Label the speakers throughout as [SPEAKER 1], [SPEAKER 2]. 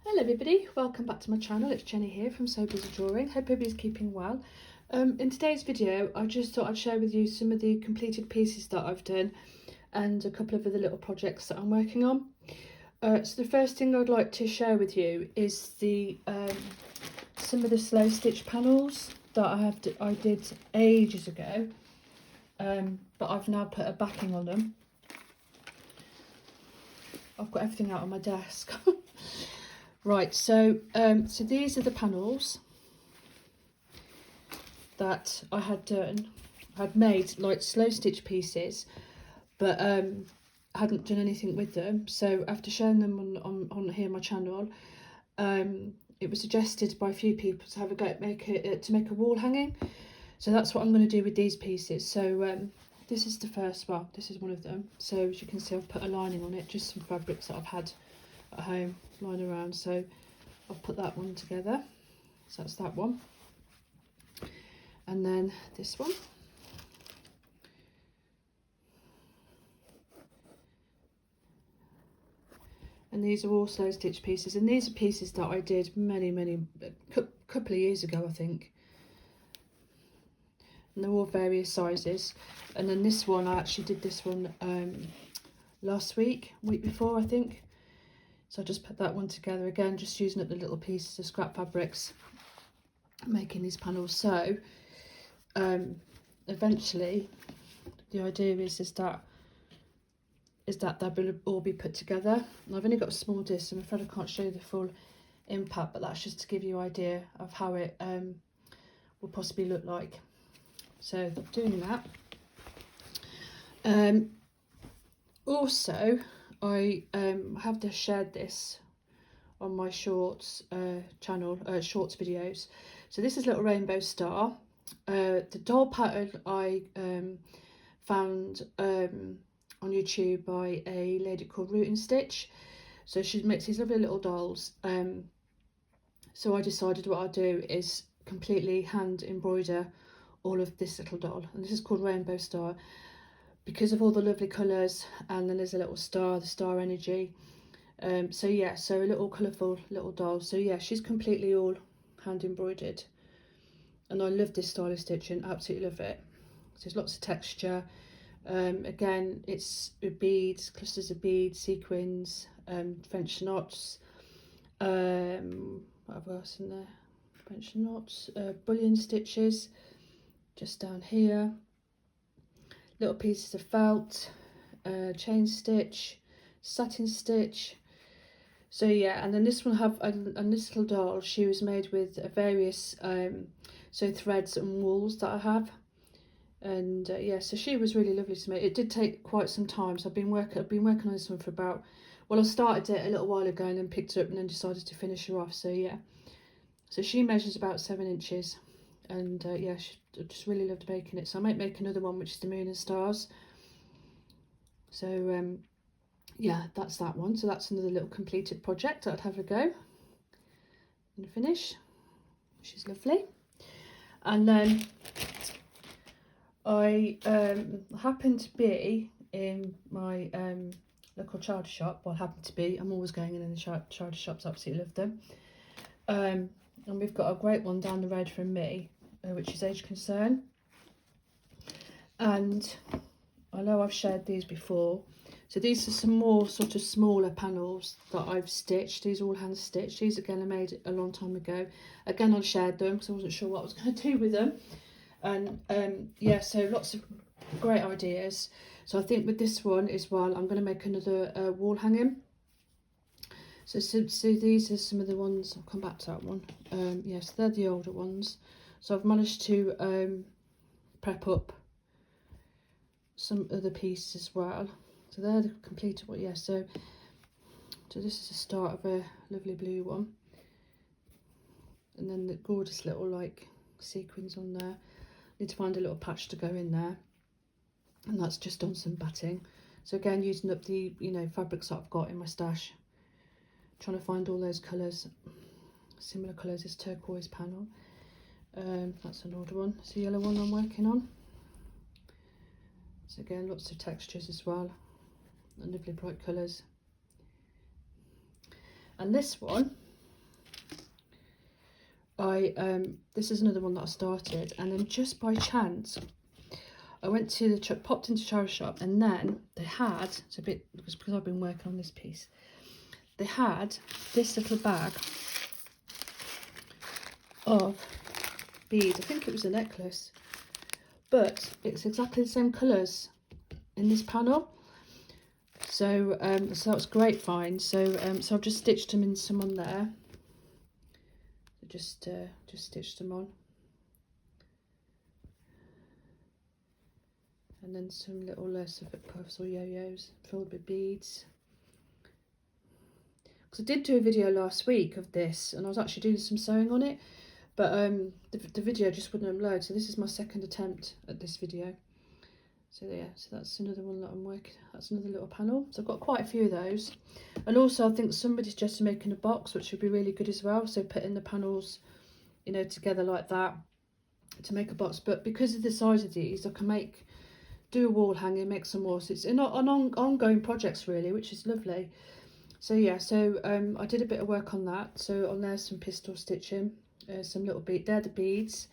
[SPEAKER 1] Hello everybody, welcome back to my channel. It's Jenny here from So Busy Drawing. Hope everybody's keeping well. In today's video I just thought I'd share with you some of the completed pieces that I've done and a couple of other little projects that I'm working on. So the first thing I'd like to share with you is the some of the slow stitch panels that I did ages ago, but I've now put a backing on them. I've got everything out on my desk. Right, so these are the panels that I had done. I had made like slow stitch pieces, but hadn't done anything with them. So after showing them on here on my channel, it was suggested by a few people to have a go at make a wall hanging. So that's what I'm going to do with these pieces. So this is the first one. This is one of them. So as you can see, I've put a lining on it, just some fabrics that I've had at home lying around, so I've put that one together. So that's that one, and then this one, and these are all slow stitch pieces, and these are pieces that I did couple of years ago, I think, and they're all various sizes. And then this one, I actually did this one last week before, I think. So I just put that one together again, just using up the little pieces of scrap fabrics, making these panels. So eventually the idea is that they'll all be put together. And I've only got a small disc, I'm afraid I can't show you the full impact, but that's just to give you an idea of how it will possibly look like. So I'm doing that. Also, I have just shared this on my shorts channel, shorts videos. So this is Little Rainbow Star. The doll pattern I found on YouTube by a lady called Root and Stitch. So she makes these lovely little dolls. So I decided what I'll do is completely hand embroider all of this little doll, and this is called Rainbow Star because of all the lovely colours, and then there's a little star, the star energy. So yeah, so a little colourful little doll. So yeah, she's completely all hand embroidered, and I love this style of stitching, absolutely love it. So there's lots of texture. Again, it's beads, clusters of beads, sequins, French knots, what else in there? French knots, bullion stitches just down here, little pieces of felt, chain stitch, satin stitch. So yeah, and then this one and this little doll, she was made with various so threads and wools that I have, and yeah, so she was really lovely to make. It did take quite some time, so I've been working on this one for about, well, I started it a little while ago and then picked it up and then decided to finish her off. So yeah, so she measures about 7 inches, and yeah, I just really loved making it. So I might make another one, which is the moon and stars. So yeah, that's that one. So that's another little completed project that I'd have a go and finish, which is lovely. And then I happened to be in my local charity shop. Well, happened to be, I'm always going in the charity shops, absolutely love them. And we've got a great one down the road from me, which is Age Concern. And I know I've shared these before. So these are some more sort of smaller panels that I've stitched. These are all hand stitched. These again I made a long time ago. Again, I shared them because I wasn't sure what I was going to do with them. And yeah, so lots of great ideas. So I think with this one as well, I'm going to make another wall hanging. So these are some of the ones. I'll come back to that one. Yes, they're the older ones. So I've managed to prep up some other pieces as well. So they're the completed one. Yeah, so this is the start of a lovely blue one, and then the gorgeous little like sequins on there. Need to find a little patch to go in there, and that's just on some batting. So again, using up the fabrics that I've got in my stash, trying to find all those colours, similar colours as turquoise panel. That's an older one. It's a yellow one I'm working on. So again, lots of textures as well, and lovely bright colours. And this one this is another one that I started, and then just by chance I went to popped into charity shop, and then they had, it's a bit, because I've been working on this piece, they had this little bag of beads. I think it was a necklace, but it's exactly the same colours in this panel. So so that's great find. So so I've just stitched them in some on there. Just stitched them on. And then some little civet puffs or yo-yos filled with beads. Because I did do a video last week of this, and I was actually doing some sewing on it, but the video just wouldn't upload. So this is my second attempt at this video. So yeah, so that's another one that I'm working. That's another little panel. So I've got quite a few of those, and also I think somebody suggested making a box, which would be really good as well. So putting the panels, you know, together like that to make a box. But because of the size of these, I can do a wall hanger, make some more. So it's an ongoing projects really, which is lovely. So yeah, so I did a bit of work on that. So on there's some pistol stitching, some little bead. They're the beads.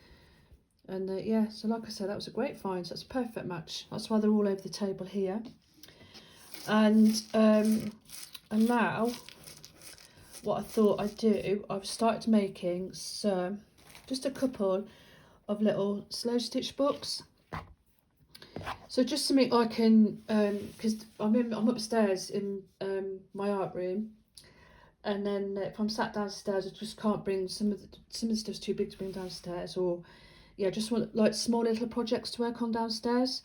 [SPEAKER 1] And yeah, so like I said, that was a great find. So that's a perfect match. That's why they're all over the table here. And now, what I thought I'd do, I've started making some, just a couple of little slow stitch books. So just something I can, because I'm upstairs in my art room, and then if I'm sat downstairs, I just can't bring some of the stuff's too big to bring downstairs, or yeah, just want like small little projects to work on downstairs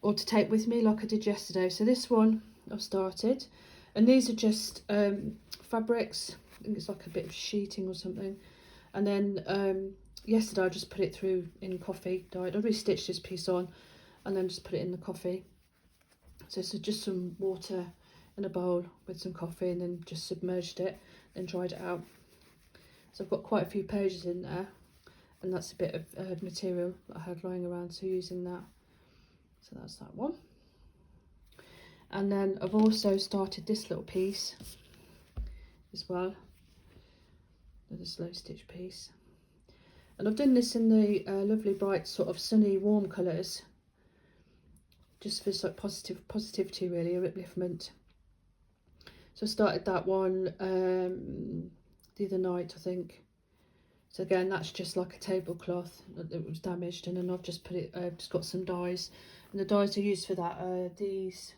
[SPEAKER 1] or to take with me like I did yesterday. So this one I've started, and these are just fabrics. I think it's like a bit of sheeting or something. And then yesterday I just put it through in coffee dyed. I already stitched this piece on and then just put it in the coffee. So just some water in a bowl with some coffee, and then just submerged it and dried it out. So I've got quite a few pages in there. And that's a bit of material that I had lying around, so using that. So that's that one. And then I've also started this little piece as well, another slow stitch piece. And I've done this in the lovely bright sort of sunny warm colours, just for like positivity really, or upliftment. So I started that one the other night, I think. So again, that's just like a tablecloth that was damaged, and then I've just put it, just got some dies, and the dies are used for that. These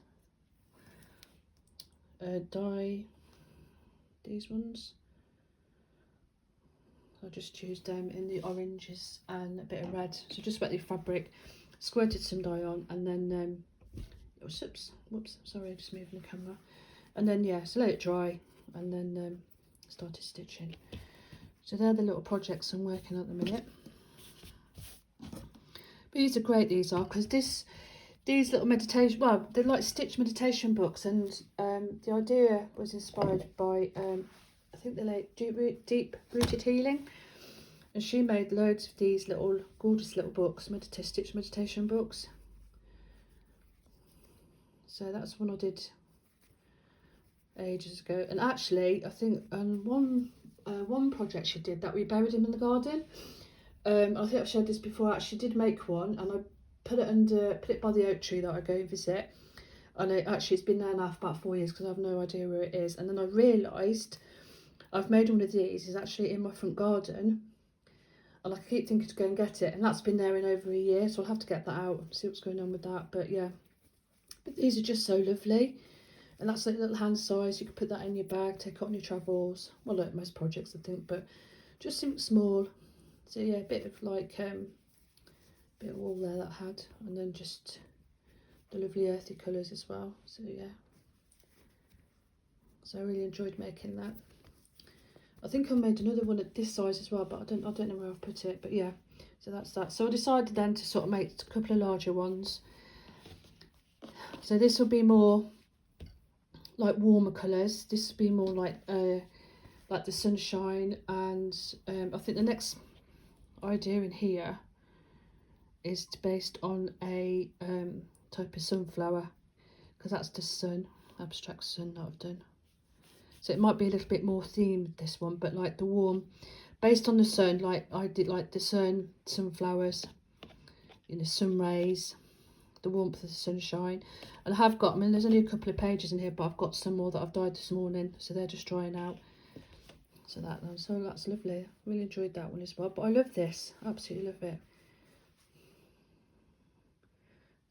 [SPEAKER 1] ones. I just used them in the oranges and a bit of red. So just wet the fabric, squirted some dye on, and then whoops, sorry, I'm just moving the camera. And then yeah, so let it dry, and then started stitching. So they're the little projects I'm working on at the minute. But these are great, these are, because these little meditation, well, they're like stitch meditation books, and the idea was inspired by I think the late Deep Rooted Healing, and she made loads of these little gorgeous little books, stitch meditation books. So that's one I did ages ago, and actually I think one project she did that we buried him in the garden. I think I've showed this before. I actually did make one, and I put it by the oak tree that I go visit, and it's been there now for about 4 years because I have no idea where it is. And then I realised I've made one of these is actually in my front garden, and I keep thinking to go and get it, and that's been there in over a year, so I'll have to get that out and see what's going on with that. But yeah, but these are just so lovely. And that's like a little hand size. You can put that in your bag, take it on your travels. Well, like most projects, I think, but just something small. So yeah, a bit of like bit of wool there that I had, and then just the lovely earthy colours as well. So yeah, so I really enjoyed making that. I think I made another one at this size as well, but I don't know where I've put it. But yeah, so that's that. So I decided then to sort of make a couple of larger ones. So this will be more like warmer colours. This will be more like the sunshine, and I think the next idea in here is based on a type of sunflower, because that's the sun, abstract sun that I've done. So it might be a little bit more themed, this one, but like the warm based on the sun, like I did, like the sun, sunflowers, you know, sun rays, the warmth of the sunshine. And I have got, I mean, there's only a couple of pages in here, but I've got some more that I've dyed this morning, so they're just drying out. So that's lovely. I really enjoyed that one as well. But I love this, absolutely love it.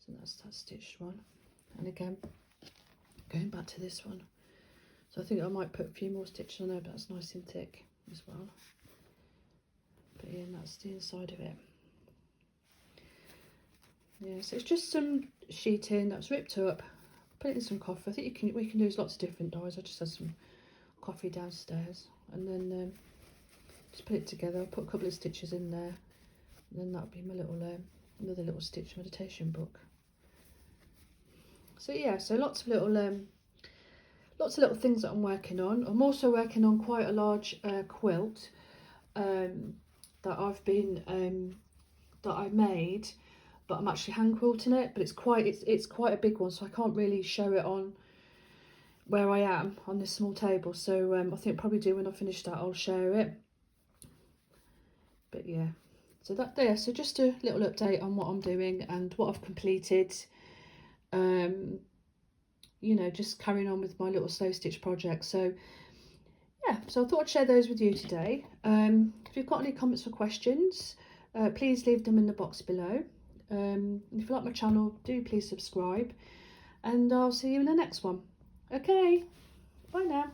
[SPEAKER 1] So that's that stitched one. And again, going back to this one. So I think I might put a few more stitches on there, but that's nice and thick as well. But yeah, and that's the inside of it. Yeah, so it's just some sheeting that's ripped up. Put it in some coffee. I think we can use lots of different dyes. I just had some coffee downstairs, and then just put it together. I'll put a couple of stitches in there, and then that'll be my little another little stitch meditation book. So yeah, so lots of little things that I'm working on. I'm also working on quite a large quilt that I've been that I made, but I'm actually hand quilting it. But it's quite a big one, so I can't really show it on where I am on this small table. So I think probably do when I finish that, I'll share it. But yeah, so that there. So just a little update on what I'm doing and what I've completed. You know, just carrying on with my little slow stitch project. So yeah, so I thought I'd share those with you today. If you've got any comments or questions, please leave them in the box below. If you like my channel, do please subscribe, and I'll see you in the next one. Okay, bye now.